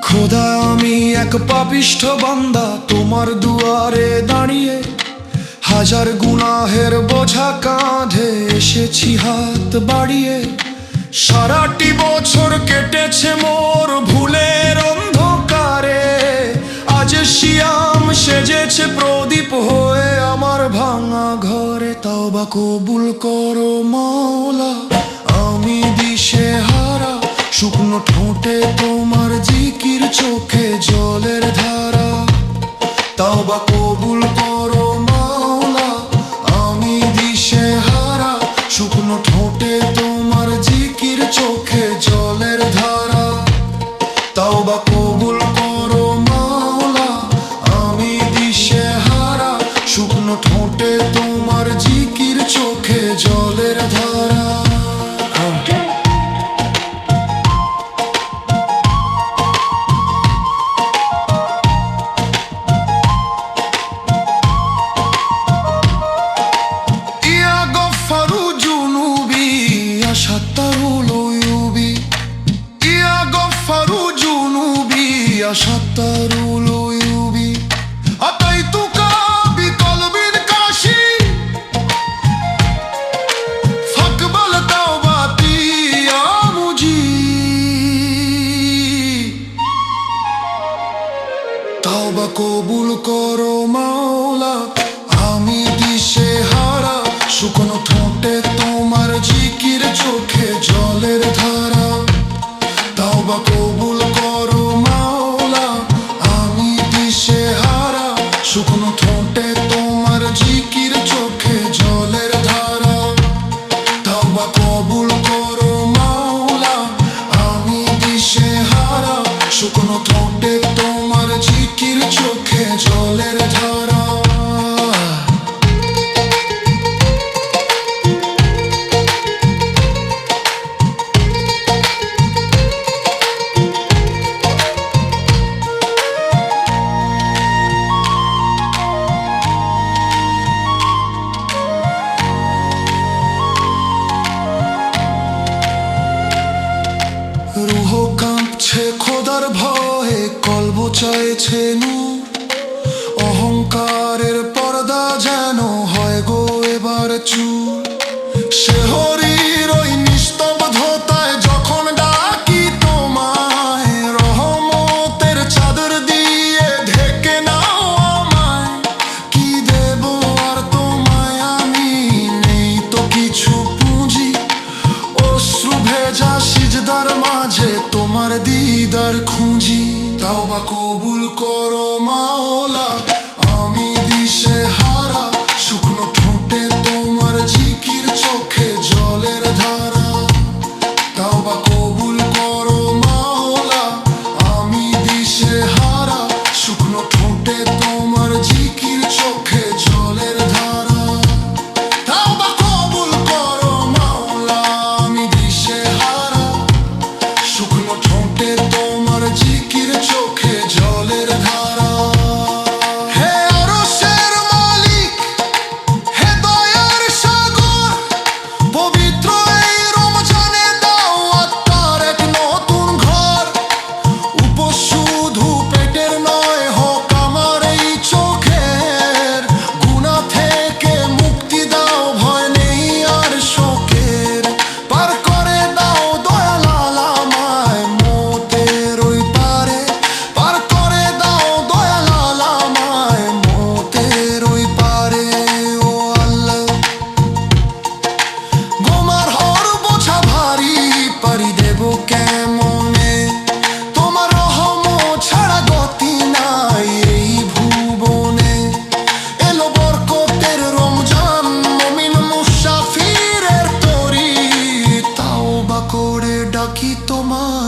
খোদা, আমি এক পাপিষ্ঠ বান্দা তোমার দুয়ারে দাঁড়িয়ে, হাজার গুনাহের বোঝা কাঁধে এসেছি হাত বাড়িয়ে। সারাটি বছর কেটেছে মোর ভুলের অন্ধকারে, আজ শিয়াম সেজেছে প্রদীপ হয়ে আমার ভাঙা ঘরে। তওবা কবুল করো মাওলা, আমি দিশে হারা, শুকনো ঠোঁটে তোমার জিকির, চোখে জলের ধারা। তওবা কবুল করো মাওলা, আমি দিশে হারা, শুকনো ঠোঁটে তোমার জিকির, চোখে জলের ধারা। তওবা কবুল করো মাওলা, আমি দিশে হারা, শুকনো ঠোঁটে তোমার জিকির, চোখে জলের ধারা। شطروا العيوبي يا غفار جنوبي يا شطر العيوب أتيتك بقلب كاشي فاقبل توبتي يا مجيب তওবা কবুল করো মাওলা, আমি দিশে হারা, শুকনো ঠোঁটে তোমার জিকির, চোখে জলের ধারা। তওবা কবুল করো মাওলা, আমি দিশে হারা, শুকনো ঠোঁটে তোমার জিকির, চোখে জলের ধারা। তওবা কবুল করো মাওলা, আমি দিশে হারা, শুকনো ঠোঁটে তোমার জিকির, চোখে জলের ধারা। রুহ কাঁপছে খোদার ভয়ে, কলব চাইছে নূর, অহংকারের পর্দা যেন হয় গো এবার চুর। শেহরির ওই নিস্তব্ধতায় যখন ডাকি তোমায়, রহমতের চাদর দিয়ে ঢেকে নাও আমায়। কি দেব আর তোমায় আমি, নেই তো কিছু পুঁজি, অশ্রু ভেজা সিজদার মাঝে তোমার দিদার খুঁজি। তওবা কবুল করো মাওলা, আমি দিশে হারা, শুকনো ঠোঁটে তোমার জিকির, চোখে জলের ধারা। তওবা কবুল করো মাওলা, আমি দিশে হারা, শুকনো ঠোঁটে তোমার জিকির, চোখে জলের ধারা। তওবা কবুল করো মাওলা, আমি দিশে হারা, শুকনো ঠোঁটে তোমার জিকির, চোখে জলের ধারা। হে আরশের মালিক, হে দয়ার সাগর, পবিত্র এই রমজানে দাও আত্মার এক নতুন ঘর। উপোস শুধু পেটের নয়, হোক আমার এই চোখের, গুনাহ থেকে মুক্তি দাও, ভয় নেই আর শোকের। পার করে দাও দয়াল আমায় মতের ওই পারে, পার করে দাও দয়াল আমায় মতের ওই পারে। ও আল্লাহ, ডাকি তোমায়।